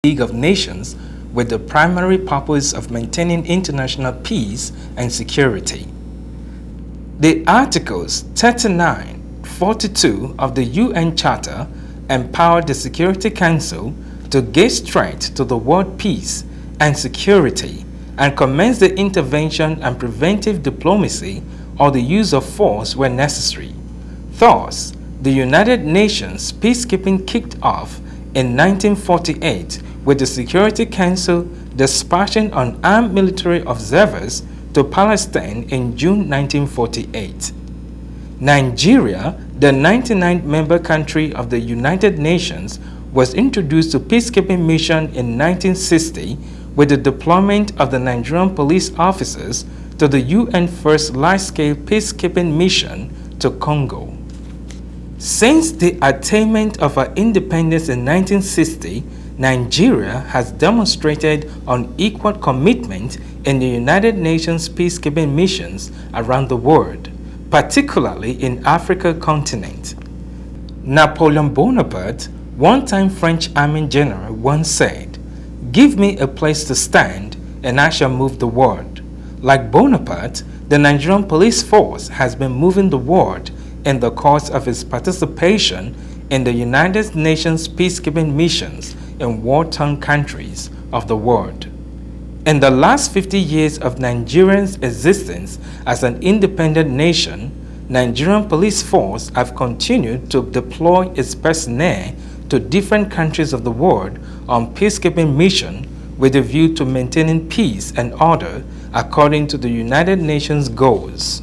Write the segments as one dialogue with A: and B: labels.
A: League of Nations with the primary purpose of maintaining international peace and security. The Articles 39-42 of the UN Charter empowered the Security Council to give strength to the world peace and security and commence the intervention and preventive diplomacy or the use of force when necessary. Thus, the United Nations peacekeeping kicked off in 1948 with the Security Council dispatching unarmed military observers to Palestine in June 1948. Nigeria, the 99th member country of the United Nations, was introduced to peacekeeping mission in 1960 with the deployment of the Nigerian police officers to the UN first large-scale peacekeeping mission to Congo. Since the attainment of our independence in 1960, Nigeria has demonstrated unequal commitment in the United Nations peacekeeping missions around the world, particularly in Africa continent. Napoleon Bonaparte, one-time French army general, once said, "Give me a place to stand and I shall move the world." Like Bonaparte, the Nigerian police force has been moving the world in the course of its participation in the United Nations peacekeeping missions in war-torn countries of the world. In the last 50 years of Nigeria's existence as an independent nation, Nigerian police force have continued to deploy its personnel to different countries of the world on peacekeeping mission with a view to maintaining peace and order according to the United Nations goals.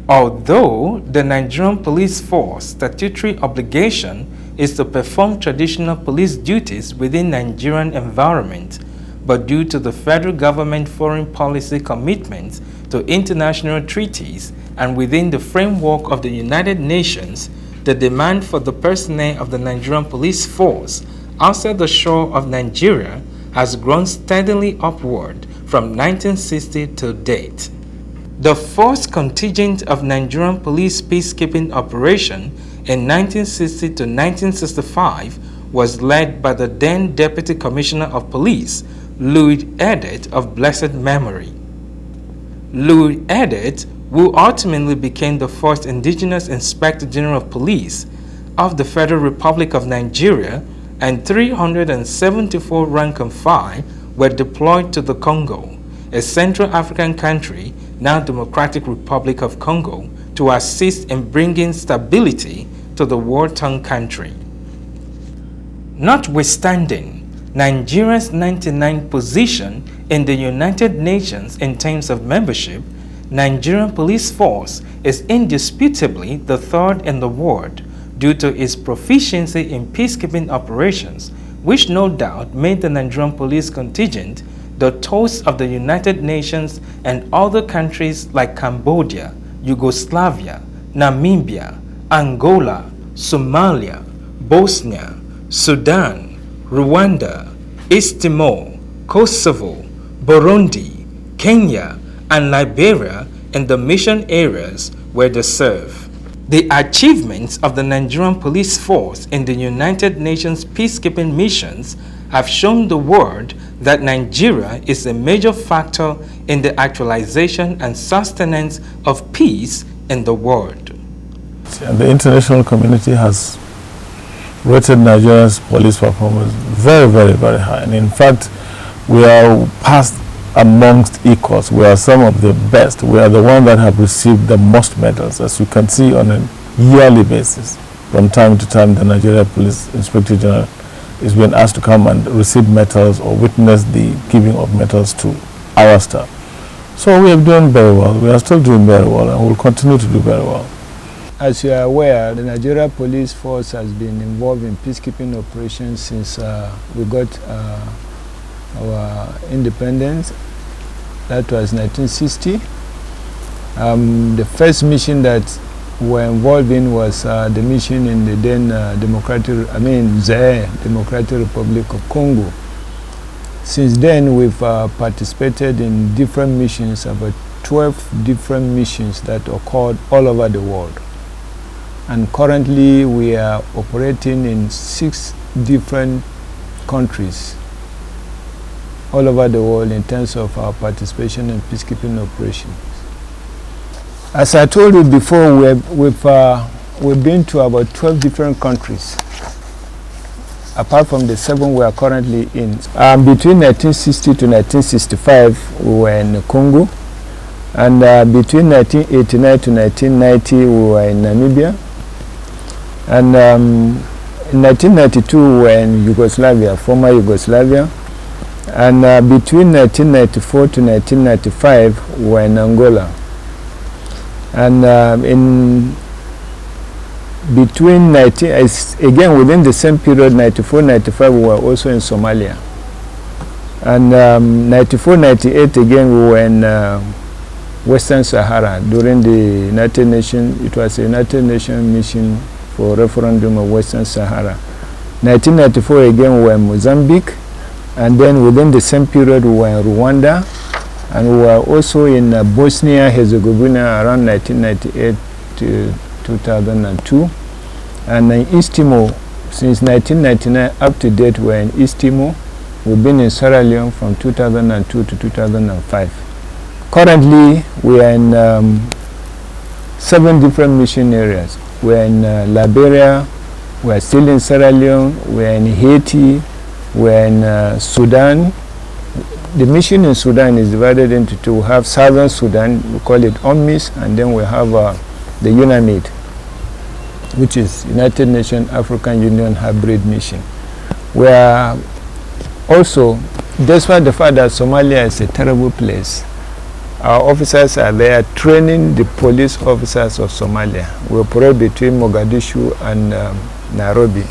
A: Although the Nigerian police force statutory obligation is to perform traditional police duties within Nigerian environment, but due to the federal government foreign policy commitments to international treaties and within the framework of the United Nations, the demand for the personnel of the Nigerian police force outside the shore of Nigeria has grown steadily upward from 1960 to date. The first contingent of Nigerian police peacekeeping operation in 1960 to 1965 was led by the then Deputy Commissioner of Police, Louis Edet of blessed memory. Louis Edet, who ultimately became the first indigenous Inspector General of Police of the Federal Republic of Nigeria, and 374 rank and file were deployed to the Congo, a Central African country, now Democratic Republic of Congo, to assist in bringing stability to the war-torn country. Notwithstanding Nigeria's 99th position in the United Nations in terms of membership, Nigerian police force is indisputably the third in the world due to its proficiency in peacekeeping operations, which no doubt made the Nigerian police contingent the toast of the United Nations and other countries like Cambodia, Yugoslavia, Namibia, Angola, Somalia, Bosnia, Sudan, Rwanda, East Timor, Kosovo, Burundi, Kenya, and Liberia in the mission areas where they serve. The achievements of the Nigerian police force in the United Nations peacekeeping missions have shown the world that Nigeria is a major factor in the actualization and sustenance of peace in the world.
B: The international community has rated Nigeria's police performance very, very, very high. And in fact, we are past amongst equals. We are some of the best. We are the ones that have received the most medals, as you can see on a yearly basis. From time to time, the Nigeria Police Inspector General is being asked to come and receive medals or witness the giving of medals to our staff. So we have done very well. We are still doing very well, and we will continue to do very well.
C: As you are aware, the Nigeria Police Force has been involved in peacekeeping operations since we got our independence. That was 1960. The first mission that we were involved in was the mission in the then Zaire, Democratic Republic of Congo. Since then, we've participated in different missions, about 12 different missions that occurred all over the world. And currently, we are operating in 6 different countries all over the world in terms of our participation in peacekeeping operations. As I told you before, we've been to about 12 different countries, apart from the 7 we are currently in. Between 1960 to 1965, we were in Congo, and between 1989 to 1990, we were in Namibia, and in 1992, we were in Yugoslavia, former Yugoslavia, and between 1994 to 1995, we were in Angola. And again within the same period, 94-95, we were also in Somalia. And 94-98 again, we were in Western Sahara during the United Nations. It was a United Nations mission for referendum of Western Sahara. 1994 again, we were in Mozambique. And then within the same period, we were in Rwanda. And we were also in Bosnia-Herzegovina around 1998 to 2002. And in East Timor, since 1999 up to date, we're in East Timor. We've been in Sierra Leone from 2002 to 2005. Currently, we are in 7 different mission areas. We're in Liberia, we're still in Sierra Leone, we're in Haiti, we're in Sudan. The mission in Sudan is divided into 2. We have Southern Sudan, we call it UNMISS, and then we have the UNAMID, which is United Nations African Union Hybrid Mission. We are also, despite the fact that Somalia is a terrible place, our officers are there training the police officers of Somalia. We operate between Mogadishu and Nairobi,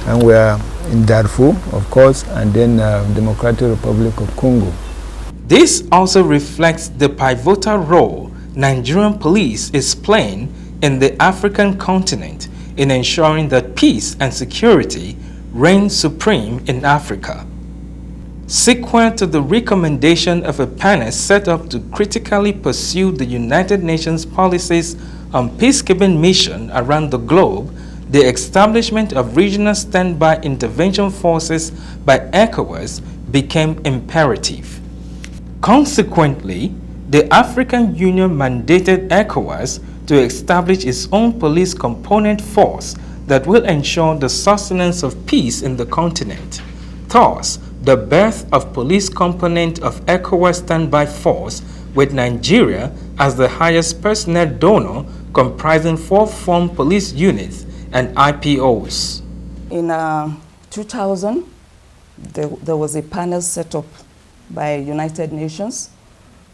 C: and we are in Darfur, of course, and then Democratic Republic of Congo.
A: This also reflects the pivotal role Nigerian police is playing in the African continent in ensuring that peace and security reign supreme in Africa. Sequent to the recommendation of a panel set up to critically pursue the United Nations policies on peacekeeping mission around the globe, the establishment of regional standby intervention forces by ECOWAS became imperative. Consequently, the African Union mandated ECOWAS to establish its own police component force that will ensure the sustenance of peace in the continent. Thus, the birth of police component of ECOWAS standby force with Nigeria as the highest personnel donor, comprising 4 formed police units and IPOs.
D: In 2000, there was a panel set up by United Nations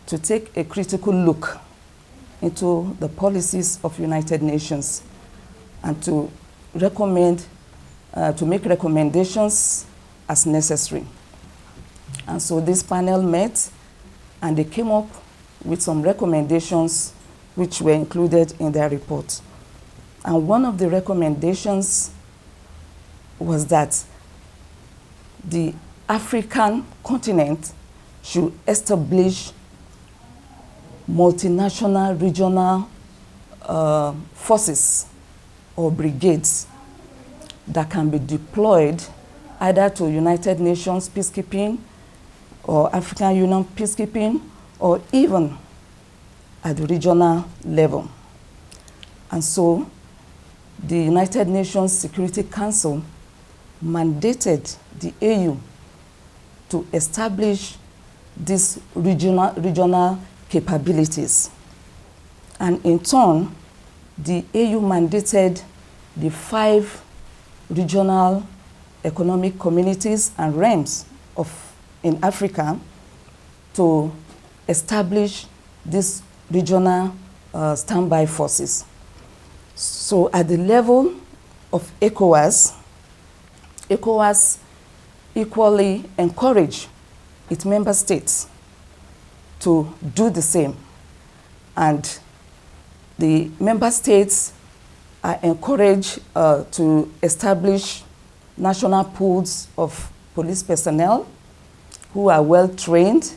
D: to take a critical look into the policies of United Nations and to recommend, to make recommendations as necessary. And so this panel met and they came up with some recommendations which were included in their report. And one of the recommendations was that the African continent should establish multinational regional forces or brigades that can be deployed either to United Nations peacekeeping or African Union peacekeeping or even at the regional level. And so the United Nations Security Council mandated the AU to establish these regional capabilities. And in turn, the AU mandated the 5 regional economic communities and realms in Africa to establish these regional standby forces. So at the level of ECOWAS, ECOWAS equally encourage its member states to do the same. And the member states are encouraged to establish national pools of police personnel who are well trained.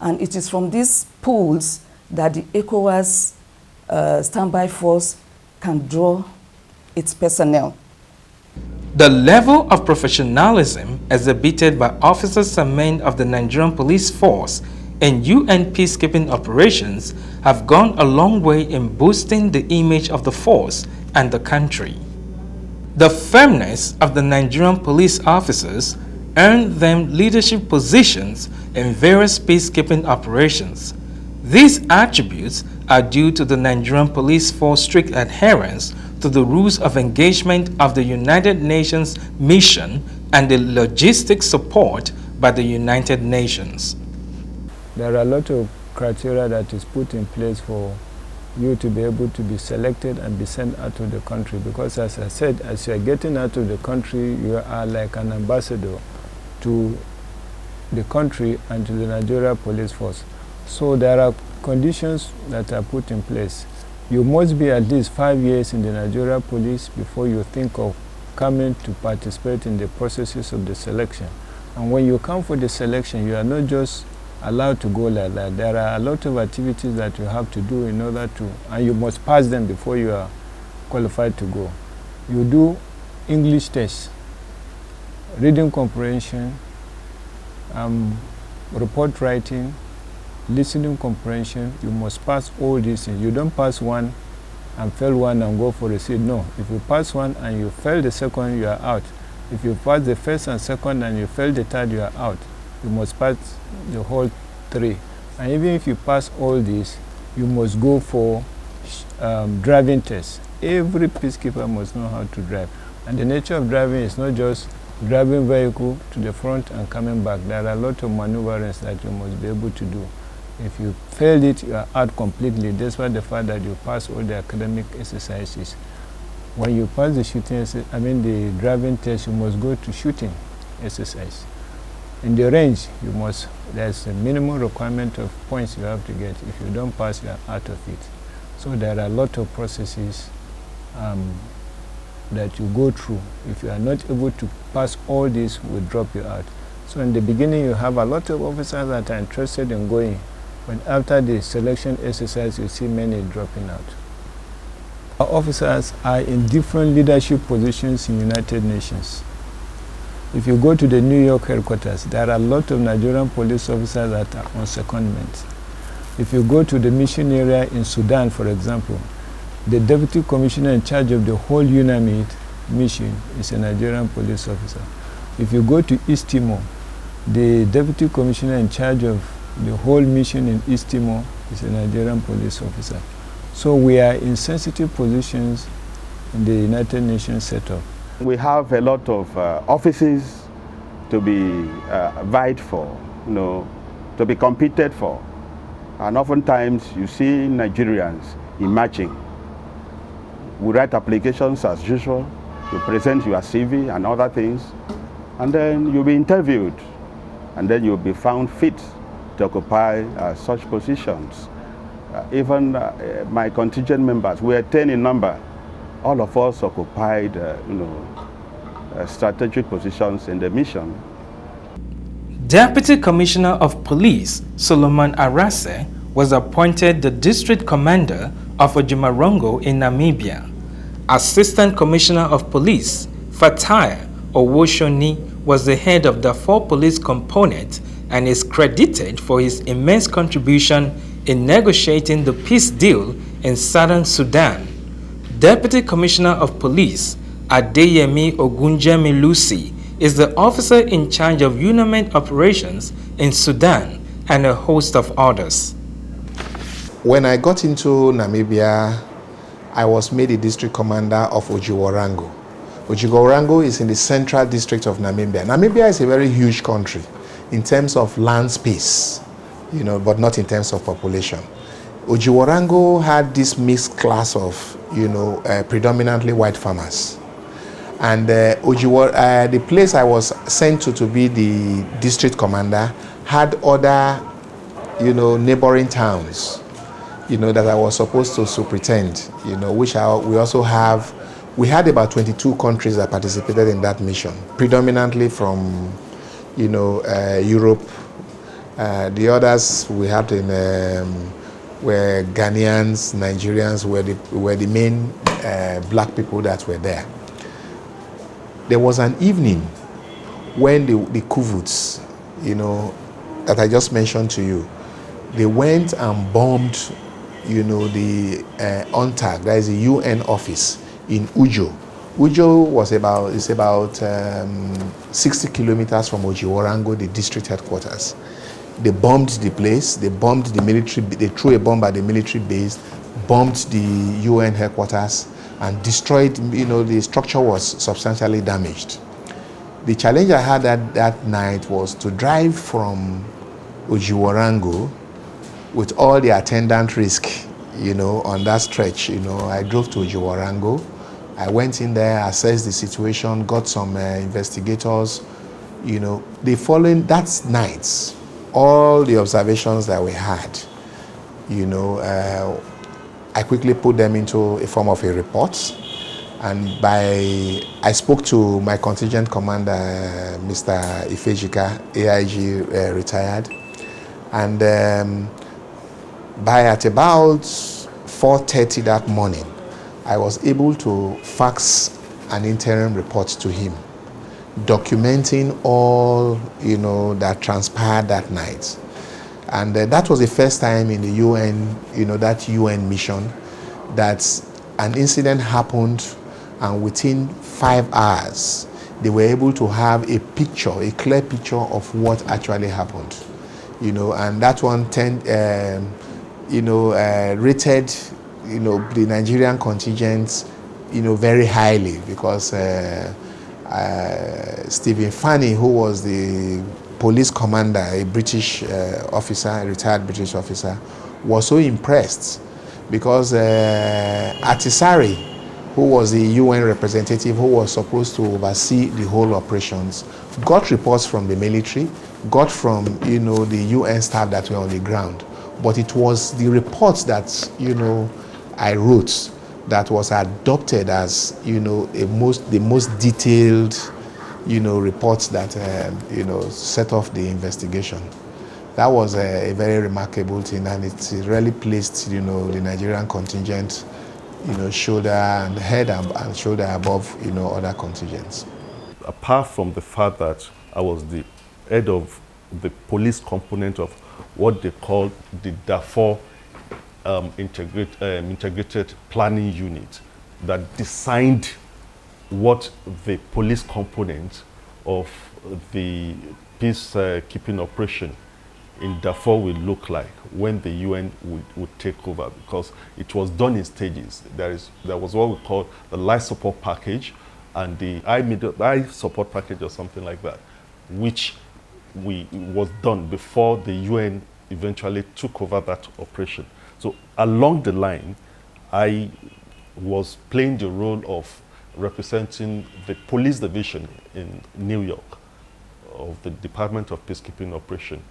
D: And it is from these pools that the ECOWAS standby force can draw its personnel.
A: The level of professionalism exhibited by officers and men of the Nigerian police force in UN peacekeeping operations have gone a long way in boosting the image of the force and the country. The firmness of the Nigerian police officers earned them leadership positions in various peacekeeping operations. These attributes are due to the Nigerian police force strict adherence to the rules of engagement of the United Nations mission and the logistic support by the United Nations.
C: There are a lot of criteria that is put in place for you to be able to be selected and be sent out of the country, because as I said, as you are getting out of the country, you are like an ambassador to the country and to the Nigeria police force. So there are conditions that are put in place. You must be at least 5 years in the Nigeria police before you think of coming to participate in the processes of the selection. And when you come for the selection, you are not just allowed to go like that. There are a lot of activities that you have to do in order to, and you must pass them before you are qualified to go. You do English tests, reading comprehension, report writing, listening comprehension. You must pass all these things. You don't pass one and fail one and go for a seat. No, if you pass one and you fail the second, you are out. If you pass the first and second and you fail the third, you are out. You must pass the whole three. And even if you pass all these, you must go for driving tests. Every peacekeeper must know how to drive. And the nature of driving is not just driving vehicle to the front and coming back. There are a lot of maneuverings that you must be able to do. If you fail it, you are out completely, despite the fact that you pass all the academic exercises. When you pass the the driving test, you must go to shooting exercise. In the range, there's a minimum requirement of points you have to get. If you don't pass, you are out of it. So there are a lot of processes that you go through. If you are not able to pass all this, we'll drop you out. So in the beginning, you have a lot of officers that are interested in going, but after the selection exercise, you see many dropping out. Our officers are in different leadership positions in United Nations. If you go to the New York headquarters, there are a lot of Nigerian police officers that are on secondment. If you go to the mission area in Sudan, for example, the deputy commissioner in charge of the whole UNAMID mission is a Nigerian police officer. If you go to East Timor, the deputy commissioner in charge of the whole mission in East Timor is a Nigerian police officer. So we are in sensitive positions in the United Nations setup.
E: We have a lot of offices to be vied for, to be competed for. And oftentimes you see Nigerians emerging. We write applications as usual, you present your CV and other things, and then you'll be interviewed, and then you'll be found fit to occupy such positions. Even my contingent members, we are 10 in number. All of us occupied, strategic positions in the mission.
A: Deputy Commissioner of Police Solomon ARASE was appointed the District Commander of Ojumarongo in Namibia. Assistant Commissioner of Police Fatai Owoshoni was the head of the 4 police component and is credited for his immense contribution in negotiating the peace deal in southern Sudan. Deputy Commissioner of Police Adeyemi Ogunjemi Lucy is the officer in charge of UNAMID operations in Sudan and a host of others.
F: When I got into Namibia, I was made the district commander of Ojuwarango. Ojuwarango is in the central district of Namibia. Namibia is a very huge country in terms of land space, but not in terms of population. Ojuwarango had this mixed class of, predominantly white farmers. And the place I was sent to be the district commander had other, neighboring towns, that I was supposed to superintend, which we had about 22 countries that participated in that mission, predominantly from, Europe. The others we had in were Ghanaians, Nigerians, were the main black people that were there. There was an evening when the Kuvuts, you know, that I just mentioned to you, they went and bombed, you know, the UNTAG, that is the UN office in Ujo. Ujo was about 60 kilometers from Ojiwarango, the district headquarters. They bombed the place, they bombed the military, they threw a bomb at the military base, bombed the UN headquarters, and destroyed, you know, the structure was substantially damaged. The challenge I had that night was to drive from Ojiwarango with all the attendant risk, you know, on that stretch. You know, I drove to Ojiwarango. I went in there, assessed the situation, got some investigators. You know, the following, that night, all the observations that we had, you know, I quickly put them into a form of a report. And I spoke to my contingent commander, Mr. Ifejika, AIG retired. And at about 4:30 that morning, I was able to fax an interim report to him, documenting all, you know, that transpired that night. And that was the first time in the UN, you know, that UN mission, that an incident happened, and within 5 hours, they were able to have a picture, a clear picture of what actually happened. You know, and that one rated, you know, the Nigerian contingent, you know, very highly, because Stephen Fanny, who was the police commander, a British officer, a retired British officer, was so impressed, because Atisari, who was the UN representative who was supposed to oversee the whole operations, got reports from the military, got from, you know, the UN staff that were on the ground. But it was the reports that, you know, I wrote that was adopted as, you know, the most detailed, you know, reports that, you know, set off the investigation. That was a very remarkable thing, and it really placed, you know, the Nigerian contingent, you know, head and shoulder above, you know, other contingents.
G: Apart from the fact that I was the head of the police component of what they call the Darfur integrated planning unit, that designed what the police component of the peacekeeping operation in Darfur will look like when the UN would take over, because it was done in stages. There was what we call the life support package and the high support package or something like that, which was done before the UN eventually took over that operation. So along the line, I was playing the role of representing the police division in New York of the Department of Peacekeeping Operation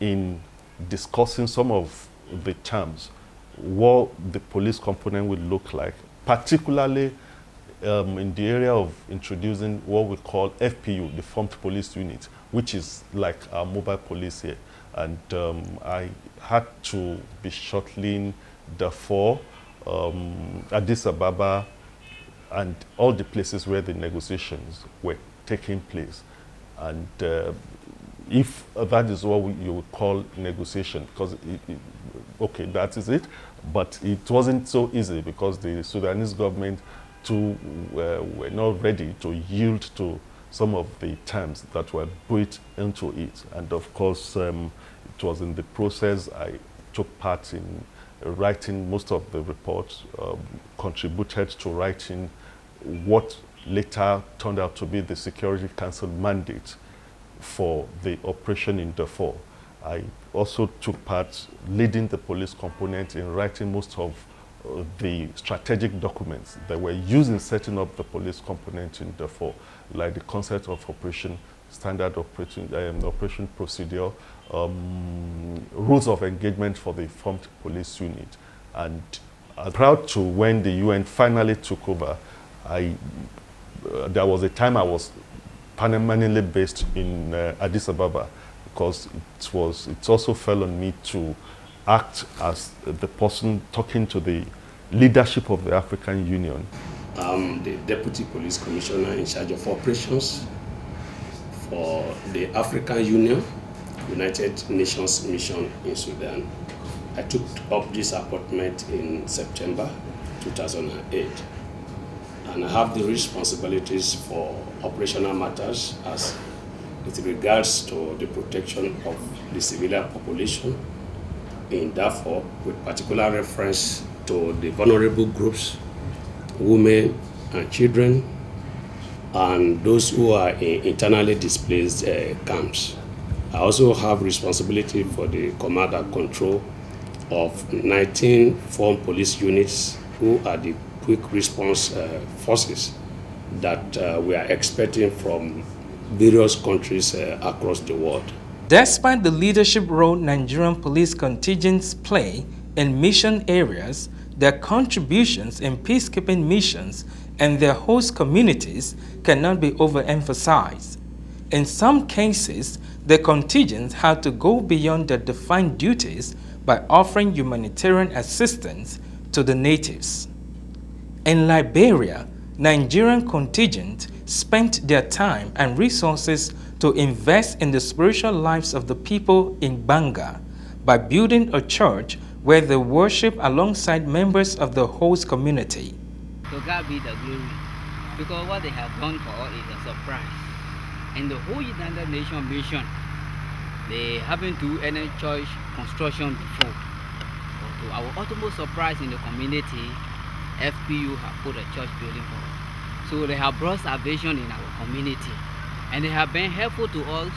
G: in discussing some of the terms, what the police component would look like, particularly in the area of introducing what we call FPU, the Formed Police Unit, which is like our mobile police here. And I had to be shuttling Darfur, Addis Ababa, and all the places where the negotiations were taking place. And if that is what you would call negotiation, because okay, that is it, but it wasn't so easy because the Sudanese government too were not ready to yield to some of the terms that were built into it. And of course, it was in the process I took part in writing most of the reports, contributed to writing what later turned out to be the Security Council mandate for the operation in Darfur. I also took part leading the police component in writing most of the strategic documents that were used in setting up the police component in Darfur, like the concept of operation, standard operation procedure, rules of engagement for the formed police unit. And I'm proud to, when the UN finally took over, there was a time I was permanently based in Addis Ababa, because it also fell on me to act as the person talking to the leadership of the African Union
H: I'm the Deputy Police Commissioner in charge of operations for the African Union, United Nations Mission in Sudan. I took up this appointment in September 2008, and I have the responsibilities for operational matters as with regards to the protection of the civilian population in Darfur, with particular reference to the vulnerable groups, women and children, and those who are in internally displaced camps. I also have responsibility for the command and control of 19 formed police units who are the quick response forces that we are expecting from various countries across the world.
A: Despite the leadership role Nigerian police contingents play in mission areas, their contributions in peacekeeping missions and their host communities cannot be overemphasized. In some cases, the contingents had to go beyond their defined duties by offering humanitarian assistance to the natives. In Liberia, Nigerian contingent spent their time and resources to invest in the spiritual lives of the people in Banga by building a church where they worship alongside members of the host community.
I: To God be the glory, because what they have done for us is a surprise. And the whole United Nations mission, they haven't do any church construction before. But to our utmost surprise in the community, FPU have put a church building for us. So they have brought salvation in our community, and they have been helpful to us,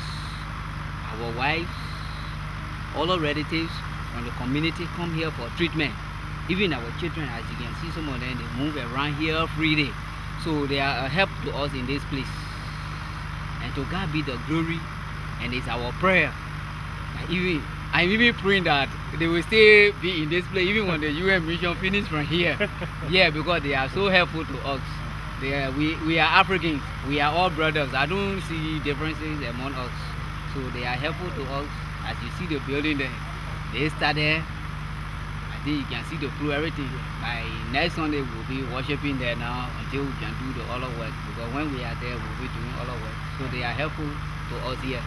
I: our wives, all our relatives from the community come here for treatment. Even our children, as you can see, some of them, they move around here freely. So they are a help to us in this place. And to God be the glory, and it's our prayer. I'm even praying that they will still be in this place even when the UN mission finishes from here. Yeah, because they are so helpful to us. We are Africans, we are all brothers. I don't see differences among us. So they are helpful to us. As you see the building there, they started. I think you can see the flow, everything. By next Sunday, we'll be worshiping there now until we can do the other work. Because when we are there, we'll be doing other work. So they are helpful to us here.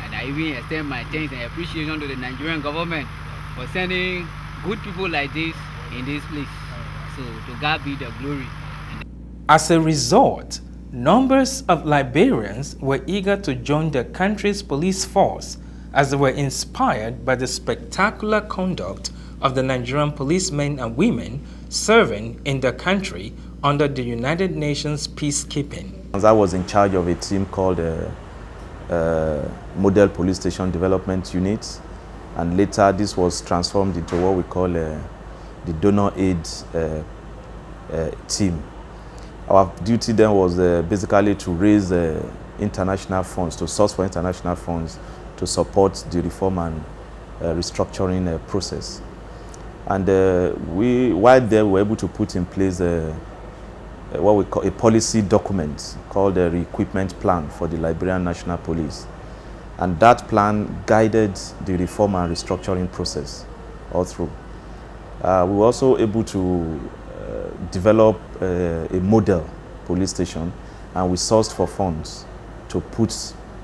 I: And I even extend my thanks and appreciation to the Nigerian government for sending good people like this in this place. So to God be the glory.
A: As a result, numbers of Liberians were eager to join the country's police force as they were inspired by the spectacular conduct of the Nigerian policemen and women serving in the country under the United Nations peacekeeping.
J: I was in charge of a team called Model Police Station Development Unit, and later this was transformed into what we call the Donor Aid team. Our duty then was basically to raise international funds, to source for international funds to support the reform and restructuring process. And while there, we were able to put in place what we call a policy document called the Re-Equipment Plan for the Liberian National Police. And that plan guided the reform and restructuring process all through. We were also able to develop a model police station, and we sourced for funds to put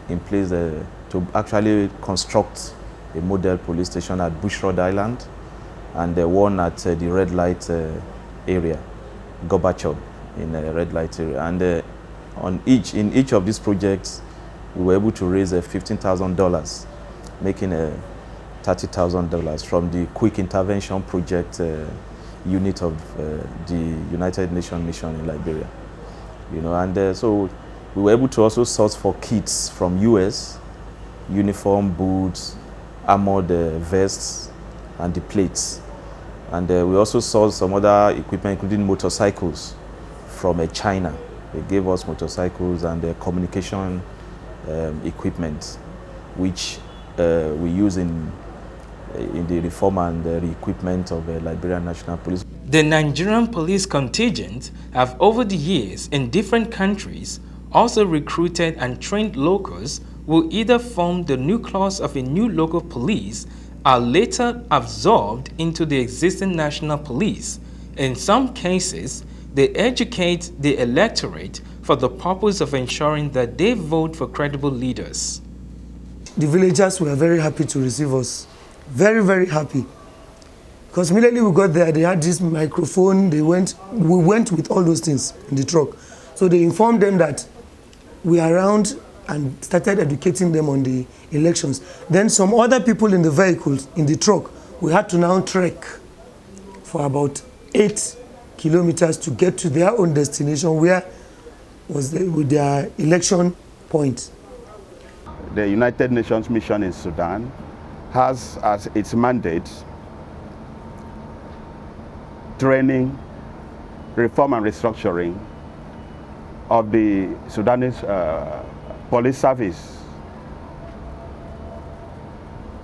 J: in place, to actually construct a model police station at Bushrod Island and one at the red light area, Gorbachev in the red light area. And in each of these projects, we were able to raise $15,000, making $30,000 from the quick intervention project unit of the United Nations mission in Liberia. And so we were able to also source for kits from US, uniform, boots, armored vests, and the plates. And we also sourced some other equipment, including motorcycles from China. They gave us motorcycles and communication equipment, which we use in the reform and the equipment of the Liberian National Police.
A: The Nigerian police contingent have over the years in different countries also recruited and trained locals who either formed the nucleus of a new local police or later absorbed into the existing national police. In some cases, they educate the electorate for the purpose of ensuring that they vote for credible leaders.
K: The villagers were very happy to receive us. Very, very happy. Because immediately we got there, they had this microphone, we went with all those things in the truck. So they informed them that we are around and started educating them on the elections. Then some other people in the vehicles, in the truck, we had to now trek for about 8 kilometers to get to their own destination, where was with their election point.
E: The United Nations mission in Sudan has as its mandate training, reform and restructuring of the Sudanese police service.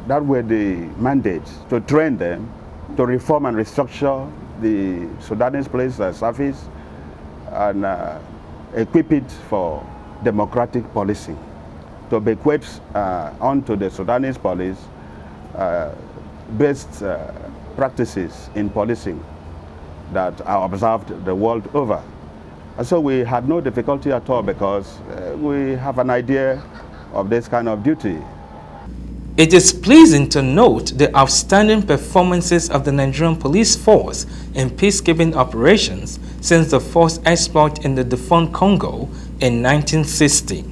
E: That were the mandates, to train them, to reform and restructure the Sudanese police service and equip it for democratic policing, to bequeath onto the Sudanese police best practices in policing that are observed the world over. And so we had no difficulty at all because we have an idea of this kind of duty.
A: It is pleasing to note the outstanding performances of the Nigerian police force in peacekeeping operations since the force exploit in the defunct Congo in 1960.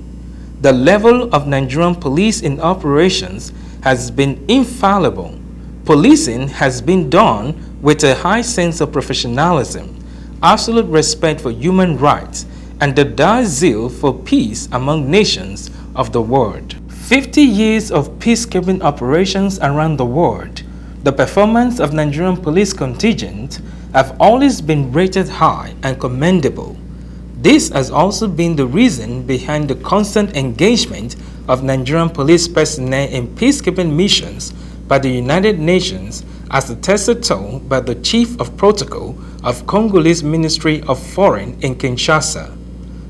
A: The level of Nigerian police in operations has been infallible. Policing has been done with a high sense of professionalism, absolute respect for human rights, and the dire zeal for peace among nations of the world. 50 years of peacekeeping operations around the world, the performance of Nigerian police contingent have always been rated high and commendable. This has also been the reason behind the constant engagement of Nigerian police personnel in peacekeeping missions by the United Nations, as attested to by the Chief of Protocol of Congolese Ministry of Foreign in Kinshasa.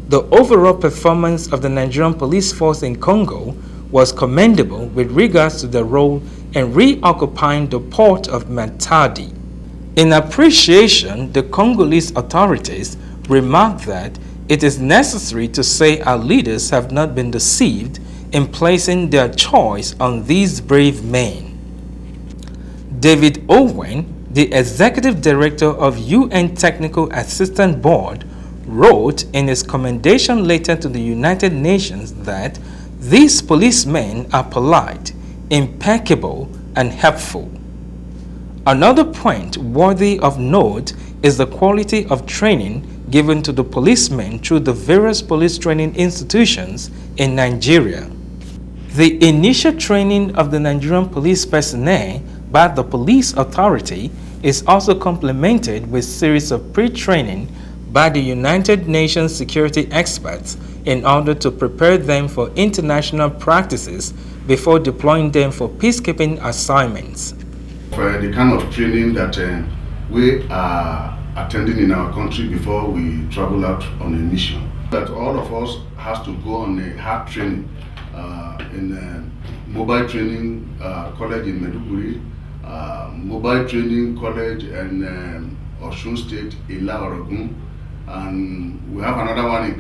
A: The overall performance of the Nigerian police force in Congo was commendable with regards to their role in reoccupying the port of Matadi. In appreciation, the Congolese authorities remarked that it is necessary to say our leaders have not been deceived in placing their choice on these brave men. David Owen, the Executive Director of UN Technical Assistance Board, wrote in his commendation letter to the United Nations that these policemen are polite, impeccable, and helpful. Another point worthy of note is the quality of training given to the policemen through the various police training institutions in Nigeria. The initial training of the Nigerian police personnel by the police authority is also complemented with a series of pre-training by the United Nations security experts in order to prepare them for international practices before deploying them for peacekeeping assignments.
L: For the kind of training that we are attending in our country before we travel out on a mission, that all of us has to go on a hard training in mobile training college in Maiduguri, mobile training college in Osun State, Ila Orogun, and we have another one in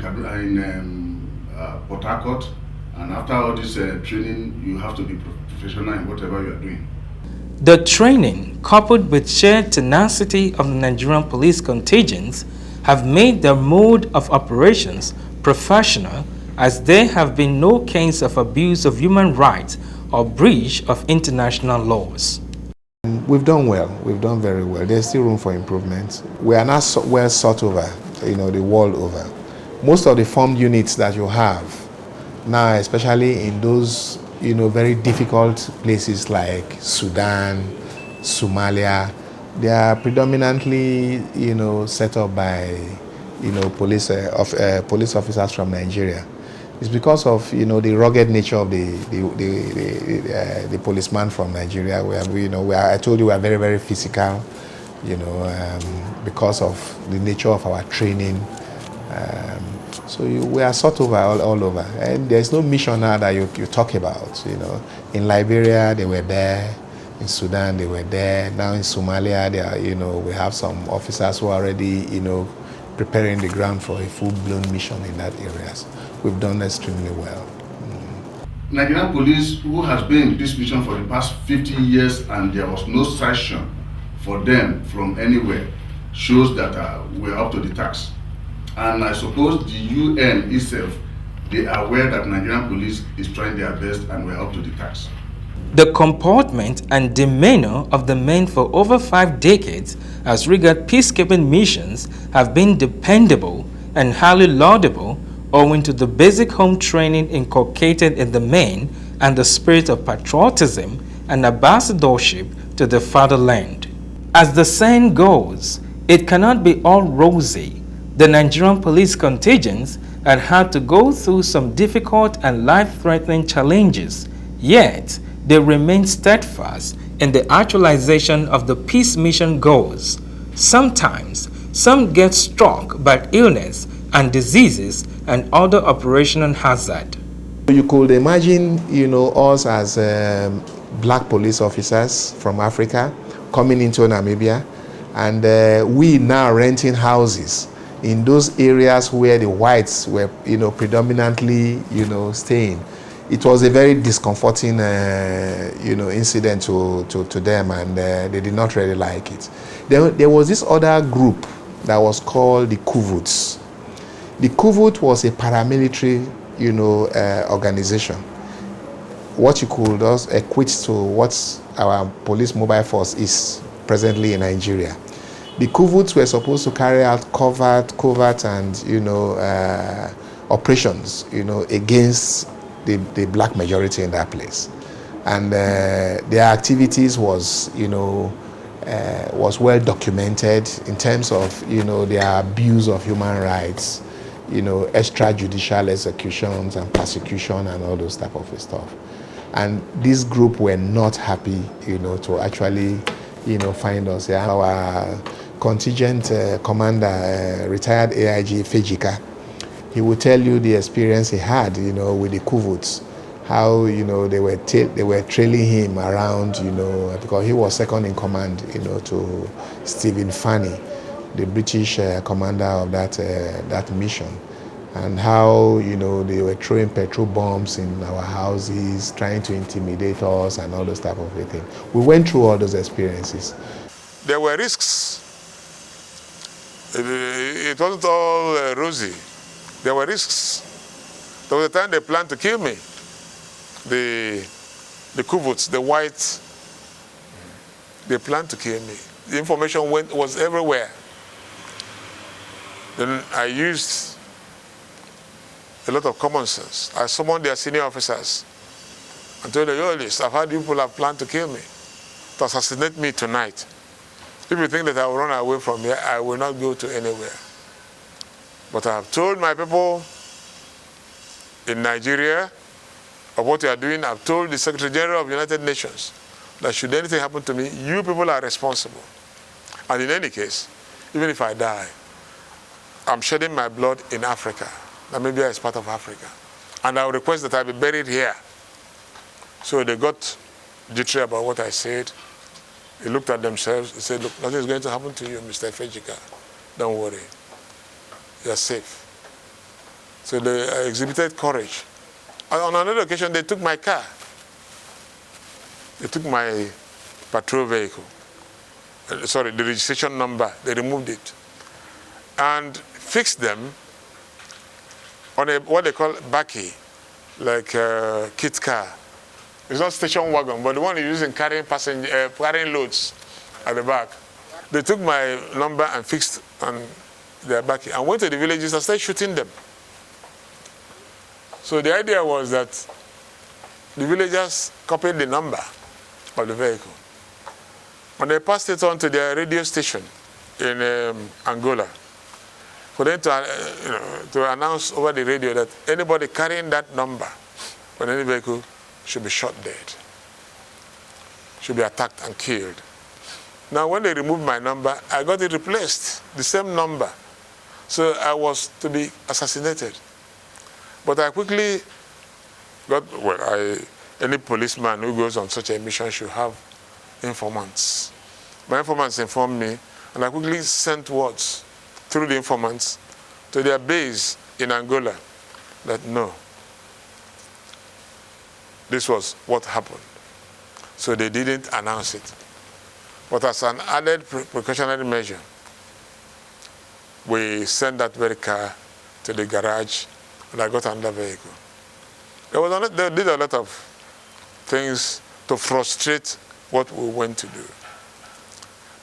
L: Port Harcourt. And after all this training, you have to be professional in whatever you are doing.
A: The training, coupled with shared tenacity of the Nigerian police contingents, have made their mode of operations professional, as there have been no case of abuse of human rights or breach of international laws.
F: We've done well. We've done very well. There's still room for improvement. We are not well sought over, the world over. Most of the formed units that you have now, especially in those, very difficult places like Sudan, Somalia, they are predominantly, set up by, police officers from Nigeria. It's because of, the rugged nature of the policeman from Nigeria. I told you we are very, very physical, because of the nature of our training. So we are sort of all over. And there's no mission now that you talk about, In Liberia, they were there. In Sudan, they were there. Now in Somalia, we have some officers who are already, preparing the ground for a full-blown mission in that areas. We've done extremely well.
L: Nigerian police, who has been in this mission for the past 50 years and there was no sanction for them from anywhere, shows that we're up to the task. And I suppose the UN itself, they are aware that Nigerian police is trying their best and we're up to the task.
A: The comportment and demeanor of the men for over 5 decades as regard peacekeeping missions have been dependable and highly laudable, owing to the basic home training inculcated in the men and the spirit of patriotism and ambassadorship to the fatherland. As the saying goes, it cannot be all rosy. The Nigerian police contingents had to go through some difficult and life-threatening challenges, yet they remain steadfast in the actualization of the peace mission goals. Sometimes, some get struck by illness and diseases and other operational hazard.
F: You could imagine, us as black police officers from Africa coming into Namibia, and we now renting houses in those areas where the whites were, predominantly, staying. It was a very discomforting, incident to them, and they did not really like it. There was this other group that was called the Kuvuts. The Kuvut was a paramilitary, organization. What you could also equate to what our police mobile force is presently in Nigeria. The Kuvuts were supposed to carry out covert and, operations, against the black majority in that place. And their activities was, was well documented in terms of, their abuse of human rights, extrajudicial executions and persecution and all those type of stuff. And this group were not happy, to actually, find us. Yeah. Our contingent commander, retired AIG Fejika, he would tell you the experience he had, with the Kuvuts, how, they were trailing him around, because he was second in command, to Stephen Fanny, the British commander of that mission, and how, they were throwing petrol bombs in our houses, trying to intimidate us and all those type of things. We went through all those experiences.
B: There were risks. It wasn't all rosy. There were risks. There was a time they planned to kill me. The Kuvuts, the whites, they planned to kill me. The information was everywhere. Then I used a lot of common sense. I summoned their senior officers and told them, yo, I've heard you people have planned to kill me, to assassinate me tonight. If you think that I will run away from here, I will not go to anywhere. But I have told my people in Nigeria of what you are doing. I've told the Secretary General of the United Nations that should anything happen to me, you people are responsible. And in any case, even if I die, I'm shedding my blood in Africa. Namibia is part of Africa. And I will request that I be buried here. So they got jittery about what I said. They looked at themselves and said, look, nothing is going to happen to you, Mr. Fejika. Don't worry. You're safe. So they exhibited courage. And on another occasion, they took my car. They took my patrol vehicle. Sorry, the registration number. They removed it. And fixed them on a, what they call bakkie, like a kit car. It's not station wagon, but the one you're using carrying carrying loads at the back. They took my number and fixed on their bakkie and went to the villages and started shooting them. So the idea was that the villagers copied the number of the vehicle. And they passed it on to their radio station in Angola for them to announce over the radio that anybody carrying that number on any vehicle should be shot dead, should be attacked and killed. Now when they removed my number, I got it replaced, the same number. So I was to be assassinated. But I quickly got, any policeman who goes on such a mission should have informants. My informants informed me, and I quickly sent words
M: through the informants to their base in Angola that no, this was what happened. So they didn't announce it. But as an added precautionary measure, we sent that very car to the garage and I got another vehicle. They did a lot of things to frustrate what we went to do.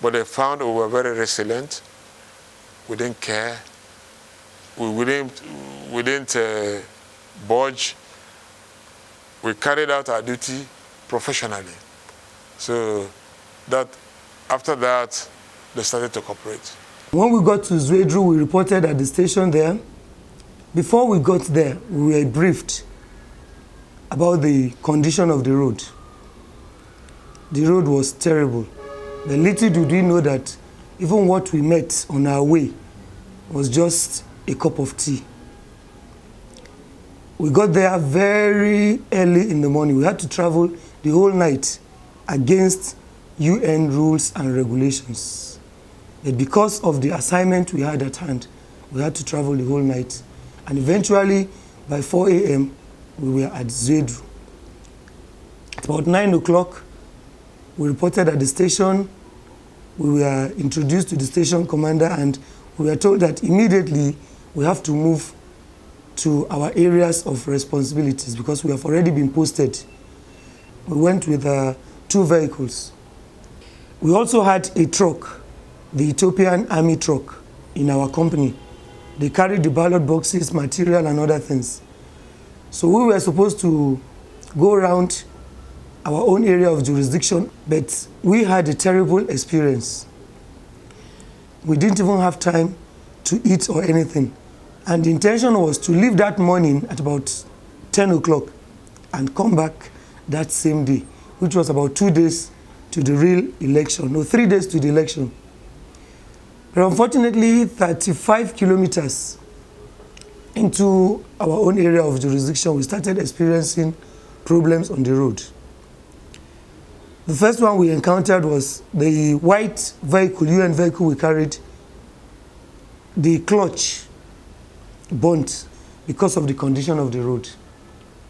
M: But they found we were very resilient. We didn't care. We didn't budge. We carried out our duty professionally. So that after that, they started to cooperate.
K: When we got to Zwedru, we reported at the station there. Before we got there, we were briefed about the condition of the road. The road was terrible. But little did we know that even what we met on our way was just a cup of tea. We got there very early in the morning. We had to travel the whole night against UN rules and regulations. But because of the assignment we had at hand, we had to travel the whole night. And eventually, by 4 a.m., we were at Zwedru. At about 9 o'clock, we reported at the station. We were introduced to the station commander, and we were told that immediately we have to move to our areas of responsibilities because we have already been posted. We went with 2 vehicles. We also had a truck, the Ethiopian army truck, in our company. They carried the ballot boxes, material, and other things. So we were supposed to go around our own area of jurisdiction, but we had a terrible experience. We didn't even have time to eat or anything. And the intention was to leave that morning at about 10 o'clock and come back that same day, which was about 2 days to the real election, no, 3 days to the election. But unfortunately, 35 kilometers into our own area of jurisdiction, we started experiencing problems on the road. The first one we encountered was the white vehicle, UN vehicle we carried. The clutch burnt because of the condition of the road.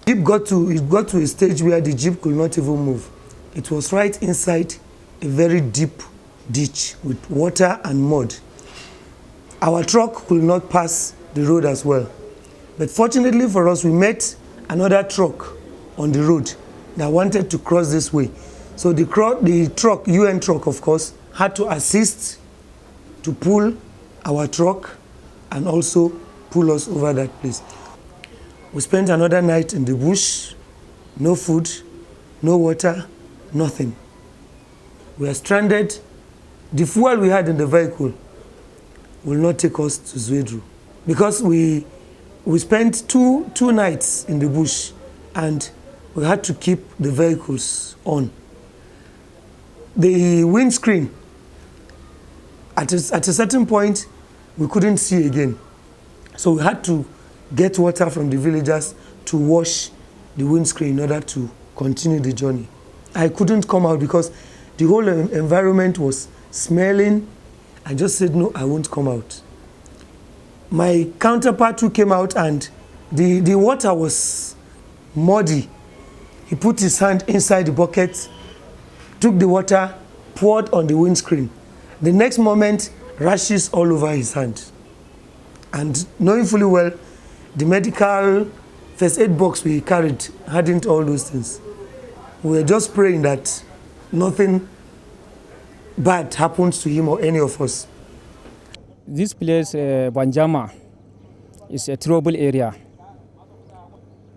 K: It got to a stage where the jeep could not even move. It was right inside a very deep ditch with water and mud. Our truck could not pass the road as well. But fortunately for us, we met another truck on the road that wanted to cross this way. So the truck, UN truck of course, had to assist to pull our truck and also pull us over that place. We spent another night in the bush, no food, no water, nothing. We are stranded. The fuel we had in the vehicle will not take us to Zwedru because we spent two nights in the bush and we had to keep the vehicles on. The windscreen, at a certain point, we couldn't see again. So we had to get water from the villagers to wash the windscreen in order to continue the journey. I couldn't come out because the whole environment was smelling. I just said, no, I won't come out. My counterpart who came out and the water was muddy. He put his hand inside the bucket, took the water, poured on the windscreen. The next moment, rashes all over his hand. And knowing fully well, the medical first aid box we carried hadn't all those things. We were just praying that nothing bad happens to him or any of us.
N: This place, Banjama, is a trouble area.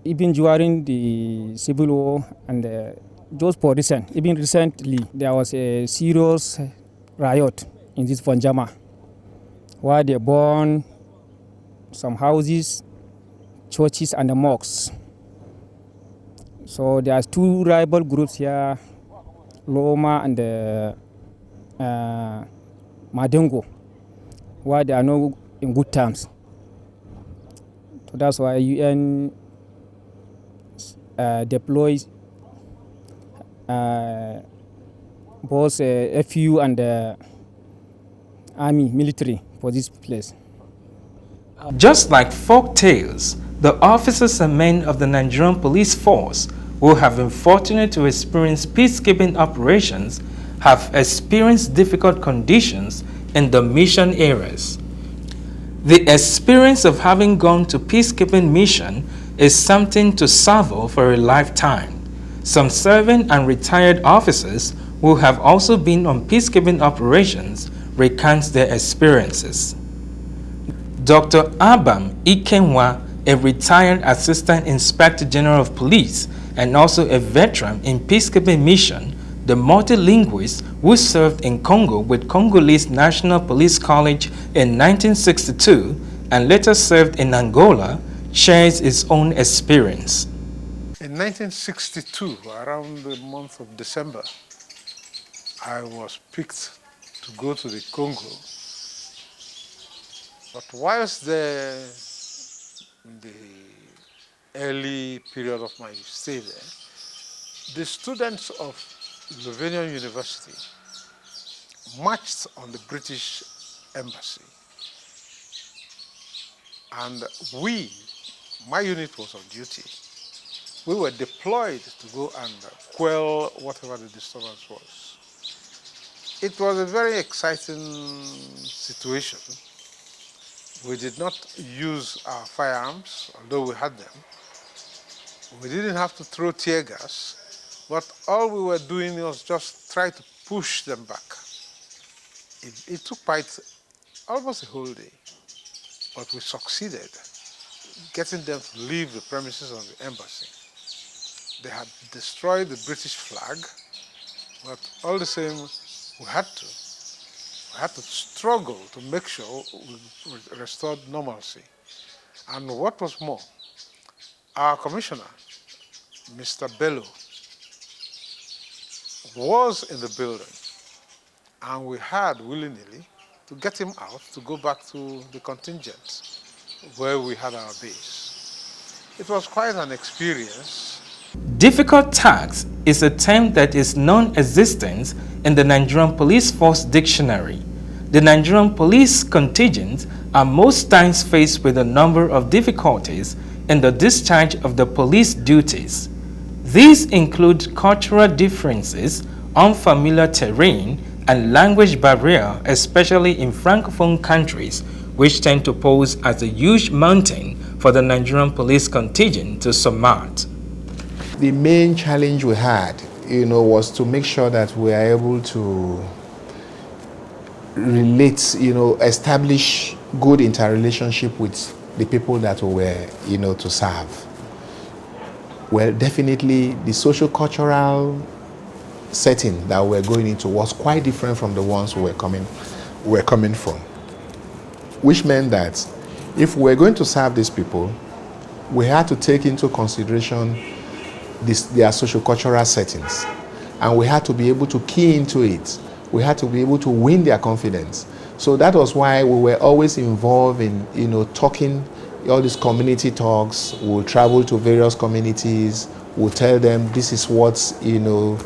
N: Even during the civil war and just for recent, even recently, there was a serious riot in this Banjama where they burned some houses, churches, and the mosques. So there are 2 rival groups here, Loma and Madengo, where they are not in good terms. So that's why UN deploys both FU and army, military, for this place.
A: Just like folk tales, the officers and men of the Nigerian police force who have been fortunate to experience peacekeeping operations have experienced difficult conditions in the mission areas. The experience of having gone to peacekeeping mission is something to savor for a lifetime. Some serving and retired officers who have also been on peacekeeping operations recount their experiences. Dr. Abam Ikenwa, a retired Assistant Inspector General of Police and also a veteran in peacekeeping mission, the multilingualist who served in Congo with Congolese National Police College in 1962 and later served in Angola, shares his own experience.
O: In 1962, around the month of December, I was picked to go to the Congo. But whilst there, in the early period of my stay there, the students of Lovenian University marched on the British Embassy. And my unit was on duty. We were deployed to go and quell whatever the disturbance was. It was a very exciting situation. We did not use our firearms, although we had them. We didn't have to throw tear gas, but all we were doing was just try to push them back. It took almost a whole day, but we succeeded getting them to leave the premises of the embassy. They had destroyed the British flag, but all the same, we had to struggle to make sure we restored normalcy. And what was more, our commissioner, Mr. Bello, was in the building, and we had willy-nilly to get him out to go back to the contingent where we had our base. It was quite an experience.
A: Difficult task is a term that is non-existent in the Nigerian Police Force dictionary. The Nigerian police contingent are most times faced with a number of difficulties in the discharge of the police duties. These include cultural differences, unfamiliar terrain, and language barrier, especially in francophone countries, which tend to pose as a huge mountain for the Nigerian police contingent to surmount.
F: The main challenge we had, was to make sure that we are able to relate, establish good interrelationship with the people that we were, to serve. Well, definitely the socio-cultural setting that we're going into was quite different from the ones we were coming from. Which meant that if we're going to serve these people, we had to take into consideration their socio-cultural settings. And we had to be able to key into it. We had to be able to win their confidence. So that was why we were always involved in, talking, all these community talks. We'll travel to various communities. We'll tell them this is what, the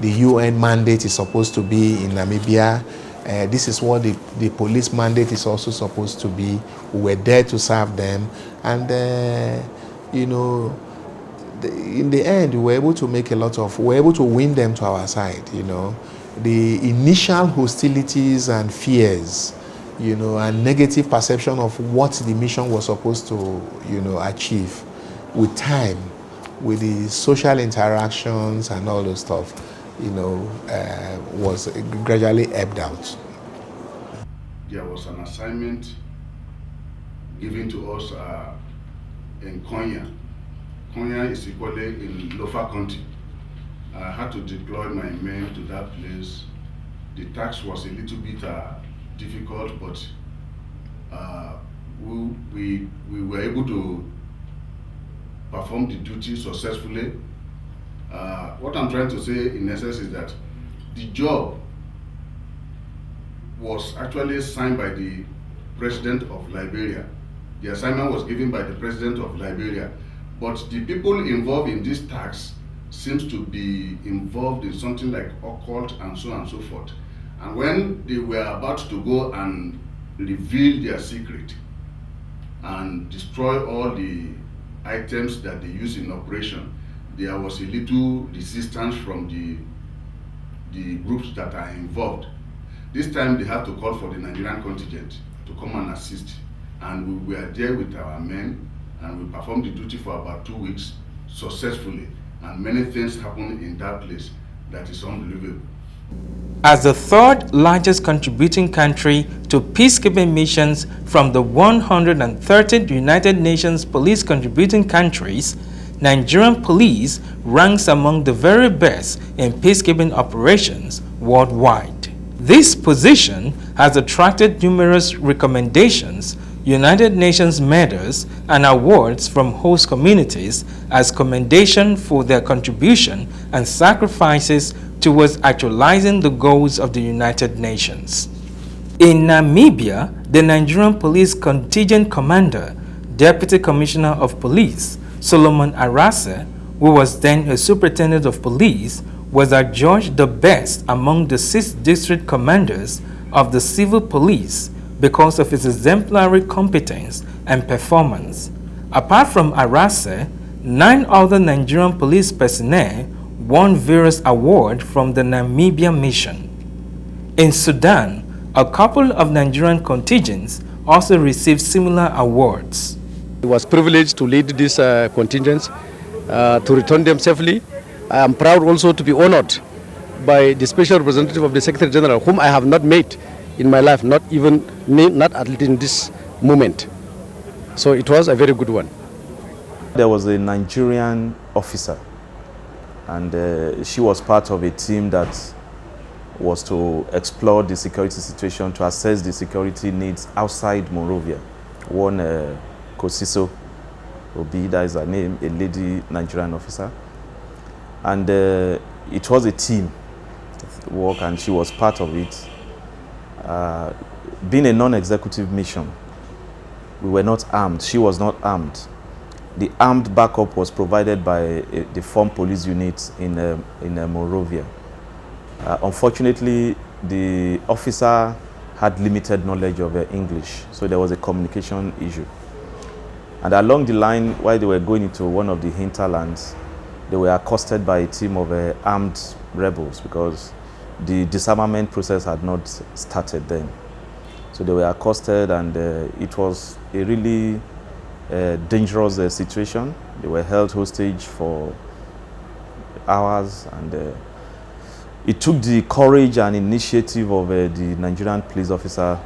F: UN mandate is supposed to be in Namibia. This is what the police mandate is also supposed to be. We were there to serve them. And, in the end, we were able to we were able to win them to our side, The initial hostilities and fears, and negative perception of what the mission was supposed to, achieve with time, with the social interactions and all those stuff, was gradually ebbed out.
L: There was an assignment given to us in Konya. Konya is equally in Lofa County. I had to deploy my men to that place. The task was a little bit difficult, but we were able to perform the duty successfully. What I'm trying to say in essence is that the job was actually signed by the President of Liberia. The assignment was given by the President of Liberia, but the people involved in this task seems to be involved in something like occult and so on and so forth. And when they were about to go and reveal their secret and destroy all the items that they use in operation, there was a little resistance from the groups that are involved. This time they had to call for the Nigerian contingent to come and assist. And we were there with our men, and we performed the duty for about 2 weeks successfully. And many things happened in that place that is unbelievable.
A: As the third largest contributing country to peacekeeping missions from the 130 United Nations police contributing countries, Nigerian police ranks among the very best in peacekeeping operations worldwide. This position has attracted numerous recommendations, United Nations medals, and awards from host communities as commendation for their contribution and sacrifices towards actualizing the goals of the United Nations. In Namibia, the Nigerian Police Contingent Commander, Deputy Commissioner of Police, Solomon ARASE, who was then a Superintendent of Police, was adjudged the best among the 6 district commanders of the civil police because of his exemplary competence and performance. Apart from ARASE, 9 other Nigerian police personnel won various awards from the Namibia mission. In Sudan, a couple of Nigerian contingents also received similar awards.
P: I was privileged to lead these contingents to return them safely. I am proud also to be honored by the special representative of the Secretary General, whom I have not met in my life, not at least in this moment. So it was a very good one.
J: There was a Nigerian officer, and she was part of a team that was to explore the security situation, to assess the security needs outside Monrovia. One Kosiso Obi, that is her name, a lady Nigerian officer. And it was a team work, and she was part of it. Being a non-executive mission, we were not armed. She was not armed. The armed backup was provided by the formed police unit in Monrovia. Unfortunately, the officer had limited knowledge of English, so there was a communication issue. And along the line, while they were going into one of the hinterlands, they were accosted by a team of armed rebels because the disarmament process had not started then. So they were accosted, and it was a really dangerous situation. They were held hostage for hours, and it took the courage and initiative of the Nigerian police officer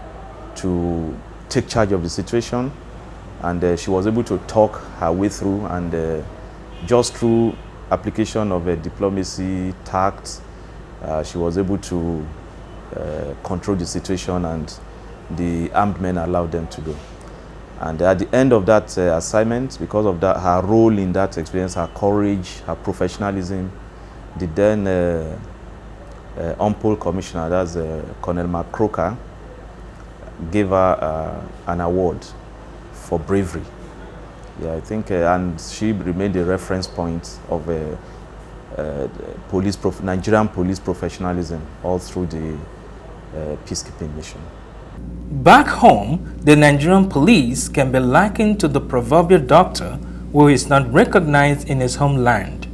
J: to take charge of the situation, and she was able to talk her way through, and just through application of diplomacy, tact, she was able to control the situation, and the armed men allowed them to go. And at the end of that assignment, because of that, her role in that experience, her courage, her professionalism, the then UNPOL commissioner, that's Colonel McCroker, gave her an award for bravery. Yeah, I think, and she remained a reference point of Nigerian police professionalism all through the peacekeeping mission.
A: Back home, the Nigerian police can be likened to the proverbial doctor who is not recognized in his homeland.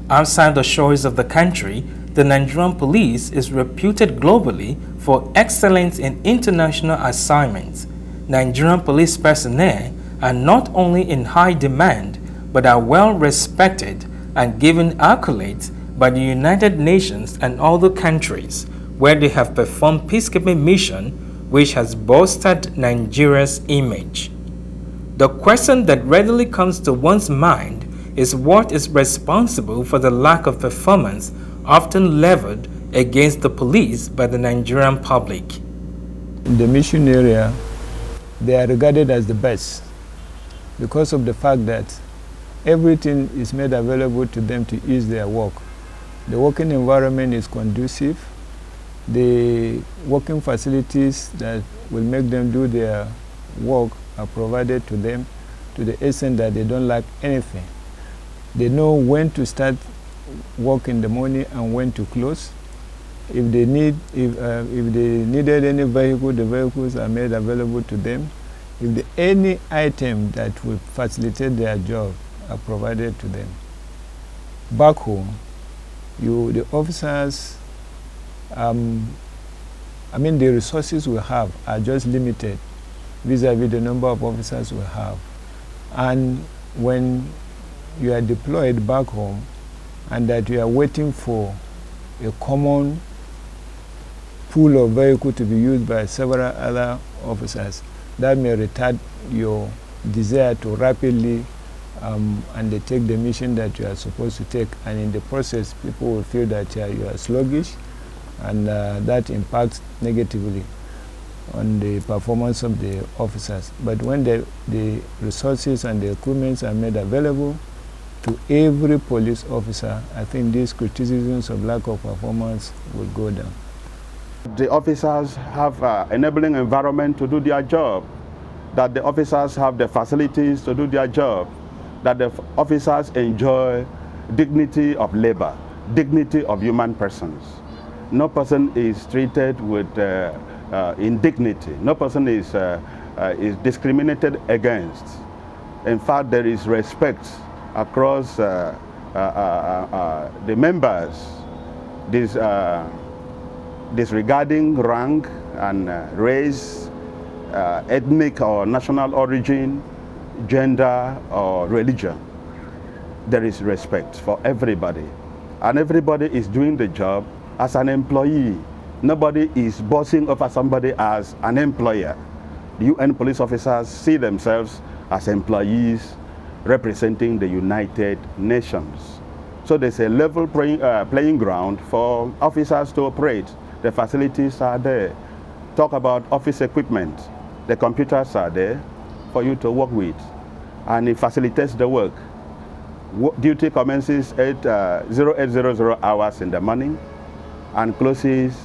A: Outside the shores of the country, the Nigerian police is reputed globally for excellence in international assignments. Nigerian police personnel are not only in high demand, but are well respected and given accolades by the United Nations and other countries where they have performed peacekeeping mission, which has bolstered Nigeria's image. The question that readily comes to one's mind is what is responsible for the lack of performance often leveled against the police by the Nigerian public.
C: In the mission area, they are regarded as the best because of the fact that everything is made available to them to ease their work. The working environment is conducive. The working facilities that will make them do their work are provided to them to the extent that they don't lack anything. They know when to start work in the morning and when to close. If they needed any vehicle, the vehicles are made available to them. If any item that will facilitate their job are provided to them. Back home, the officers, I mean, the resources we have are just limited vis-a-vis the number of officers we have. And when you are deployed back home and that you are waiting for a common pool of vehicle to be used by several other officers, that may retard your desire to rapidly undertake the mission that you are supposed to take, and in the process people will feel that you are sluggish, and that impacts negatively on the performance of the officers. But when the resources and the equipment are made available to every police officer, I think these criticisms of lack of performance will go down.
E: The officers have an enabling environment to do their job, that the officers have the facilities to do their job, that the officers enjoy dignity of labor, dignity of human persons. No person is treated with indignity. No person is discriminated against. In fact, there is respect across the members. Disregarding rank and race, ethnic or national origin, gender or religion. There is respect for everybody. And everybody is doing the job as an employee. Nobody is bossing over somebody as an employer. The UN police officers see themselves as employees representing the United Nations. So there's a level playing ground for officers to operate. The facilities are there. Talk about office equipment. The computers are there for you to work with, and it facilitates the work. Duty commences at 0800 hours in the morning and closes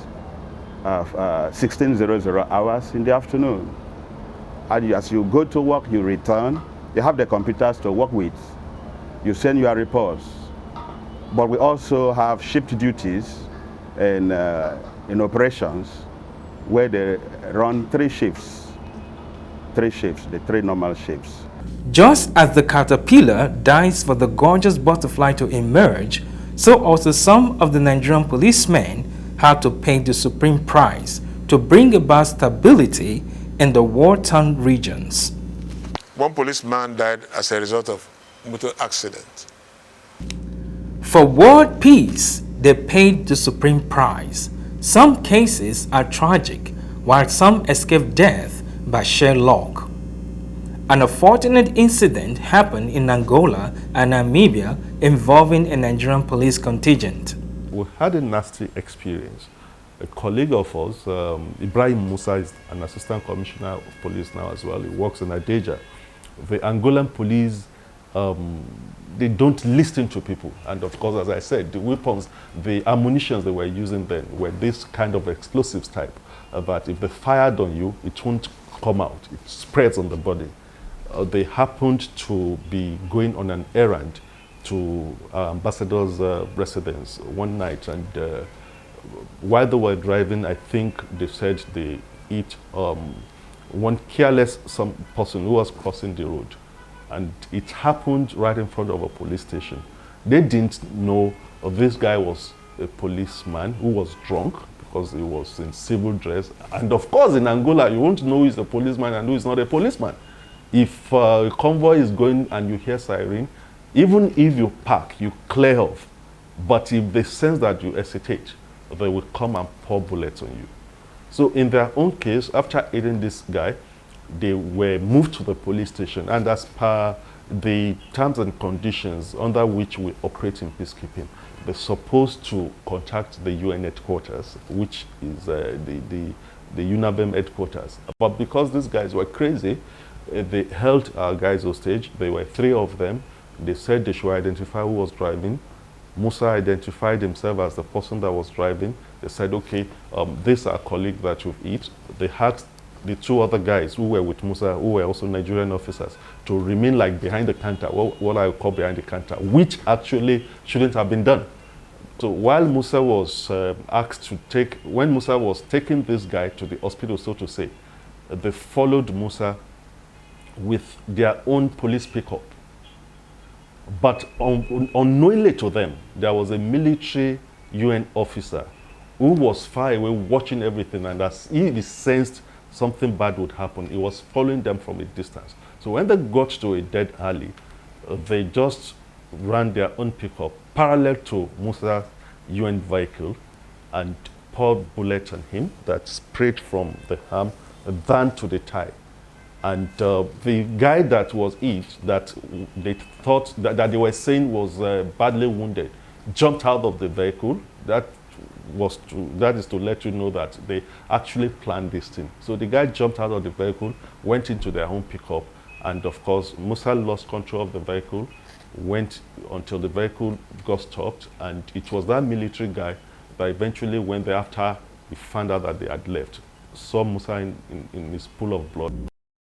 E: 1600 hours in the afternoon. And as you go to work, you return. You have the computers to work with. You send your reports. But we also have shift duties in operations where they run three shifts, the three normal shifts.
A: Just as the caterpillar dies for the gorgeous butterfly to emerge, so also some of the Nigerian policemen had to pay the supreme price to bring about stability in the war-torn regions.
M: One policeman died as a result of motor accident.
A: For world peace, they paid the supreme price. Some cases are tragic, while some escape death by sheer luck. An unfortunate incident happened in Angola and Namibia involving a Nigerian police contingent.
G: We had a nasty experience. A colleague of us, Ibrahim Musa, is an assistant commissioner of police now as well. He works in Adeja. The Angolan police, they don't listen to people. And of course, as I said, the weapons, the ammunitions they were using then were this kind of explosives type, that if they fired on you, it won't come out. It spreads on the body. They happened to be going on an errand to our ambassador's residence one night, and while they were driving, I think they said they hit one careless person who was crossing the road, and it happened right in front of a police station. They didn't know this guy was a policeman who was drunk because he was in civil dress, and of course in Angola you won't know he's a policeman and who is not a policeman. If a convoy is going and you hear siren, even if you park, you clear off. But if they sense that you hesitate, they will come and pour bullets on you. So in their own case, after hitting this guy, they were moved to the police station. And as per the terms and conditions under which we operate in peacekeeping, they're supposed to contact the UN headquarters, which is the UNABEM headquarters. But because these guys were crazy, they held our guys hostage. There were 3 of them. They said they should identify who was driving. Musa identified himself as the person that was driving. They said, okay, this is our colleague that you've hit. They had the 2 other guys who were with Musa, who were also Nigerian officers, to remain like behind the counter, what I call behind the counter, which actually shouldn't have been done. So while Musa was asked to take, when Musa was taking this guy to the hospital, so to say, they followed Musa with their own police pickup. But unknowingly to them, there was a military UN officer who was far away watching everything, and as he sensed something bad would happen, he was following them from a distance. So when they got to a dead alley, they just ran their own pickup parallel to Musa's UN vehicle and poured bullets on him that sprayed from the arm down to the thigh. And the guy that was hit, that they thought that they were saying was badly wounded, jumped out of the vehicle. That is to let you know that they actually planned this thing. So the guy jumped out of the vehicle, went into their own pickup, and of course Musa lost control of the vehicle, went until the vehicle got stopped, and it was that military guy that eventually, when they, after he found out that they had left, saw Musa in his pool of blood.